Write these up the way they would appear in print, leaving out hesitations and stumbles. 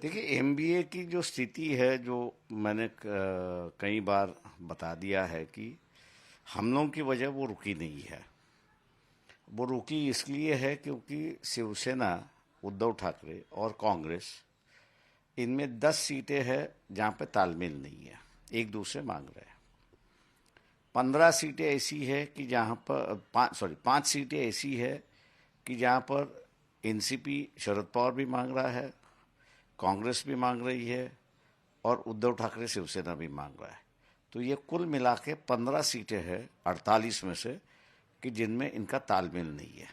देखिए, एमबीए की जो स्थिति है, जो मैंने कई बार बता दिया है कि हम लोगों की वजह वो रुकी नहीं है। वो रुकी इसलिए है क्योंकि शिवसेना, उद्धव ठाकरे और कांग्रेस, इनमें 10 सीटें हैं जहां पे तालमेल नहीं है, एक दूसरे मांग रहे हैं। 15 सीटें ऐसी है कि जहां पर 5 सीटें ऐसी है कि जहां पर एनसीपी शरद पवार भी मांग रहा है, कांग्रेस भी मांग रही है और उद्धव ठाकरे शिवसेना भी मांग रहा है। तो ये कुल मिला के 15 सीटें हैं 48 में से कि जिनमें इनका तालमेल नहीं है।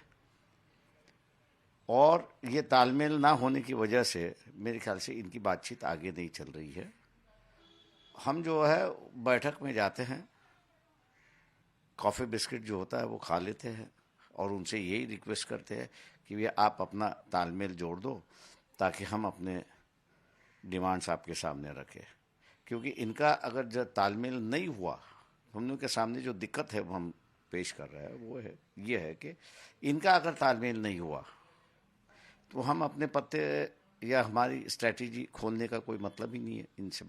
और ये तालमेल ना होने की वजह से मेरे ख्याल से इनकी बातचीत आगे नहीं चल रही है। हम जो है बैठक में जाते हैं, कॉफ़ी बिस्किट जो होता है वो खा लेते हैं और उनसे यही रिक्वेस्ट करते हैं कि भैया आप अपना तालमेल जोड़ दो ताकि हम अपने डिमांड्स आपके सामने रखें। क्योंकि इनका अगर जब तालमेल नहीं हुआ, हम लोग के सामने जो दिक्कत है वो हम पेश कर रहे हैं वो है ये है कि इनका अगर तालमेल नहीं हुआ तो हम अपने पत्ते या हमारी स्ट्रैटेजी खोलने का कोई मतलब ही नहीं है इनसे।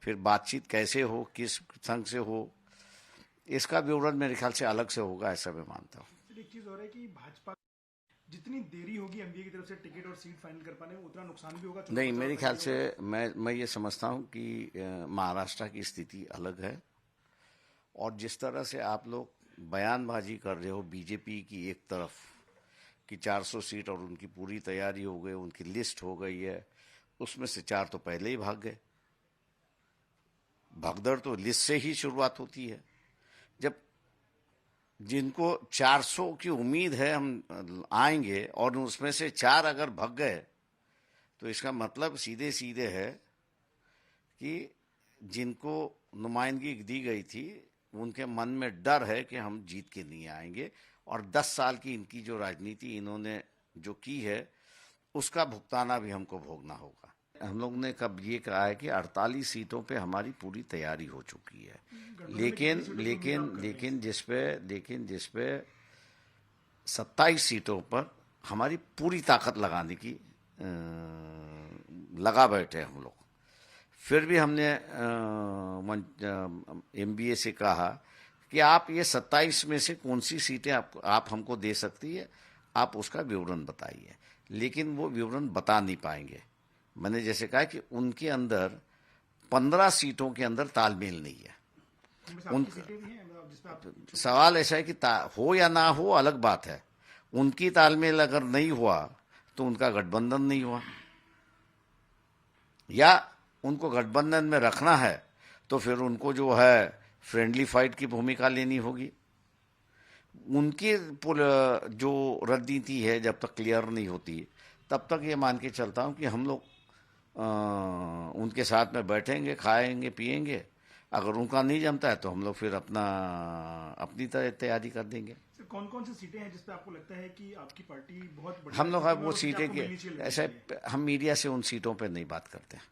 फिर बातचीत कैसे हो, किस संग से हो, इसका विवरण मेरे ख्याल से अलग से होगा, ऐसा मैं मानता हूँ। एक चीज और है कि भाजपा जितनी देरी होगी एमबीए की तरफ से टिकट और सीट फाइनल कर पाने में, उतना नुकसान भी होगा। नहीं, मेरे ख्याल से मैं ये समझता हूँ कि महाराष्ट्र की स्थिति अलग है और जिस तरह से आप लोग बयानबाजी कर रहे हो बीजेपी की एक तरफ कि 400 सीट और उनकी पूरी तैयारी हो गई, उनकी लिस्ट हो गई है, उसमें से 4 तो पहले ही भाग गए। भगदड़ तो लिस्ट से ही शुरुआत होती है। जब जिनको 400 की उम्मीद है हम आएंगे और उसमें से 4 अगर भाग गए तो इसका मतलब सीधे सीधे है कि जिनको नुमाइंदगी दी गई थी उनके मन में डर है कि हम जीत के नहीं आएंगे और 10 साल की इनकी जो राजनीति इन्होंने जो की है उसका भुगताना भी हमको भोगना होगा। हम लोग ने कब ये कहा है कि 48 सीटों पे हमारी पूरी तैयारी हो चुकी है, लेकिन जिसपे 27 सीटों पर हमारी पूरी ताकत लगाने की लगा बैठे हम लोग। फिर भी हमने एमबीए से कहा कि आप ये 27 में से कौन सी सीटें आप हमको दे सकती है, आप उसका विवरण बताइए। लेकिन वो विवरण बता नहीं पाएंगे। मैंने जैसे कहा कि उनके अंदर 15 सीटों के अंदर तालमेल नहीं है। सवाल ऐसा है कि हो या ना हो अलग बात है, उनकी तालमेल अगर नहीं हुआ तो उनका गठबंधन नहीं हुआ, या उनको गठबंधन में रखना है तो फिर उनको जो है फ्रेंडली फाइट की भूमिका लेनी होगी। उनकी जो रणनीति है जब तक क्लियर नहीं होती तब तक ये मान के चलता हूँ कि हम लोग उनके साथ में बैठेंगे, खाएंगे, पिएंगे। अगर उनका नहीं जमता है तो हम लोग फिर अपनी तैयारी कर देंगे। कौन कौन सी सीटें हैं जिसपे आपको लगता है कि आपकी पार्टी बहुत बड़ी? हम लोग वो सीटें के ऐसे हम मीडिया से उन सीटों पे नहीं बात करते हैं।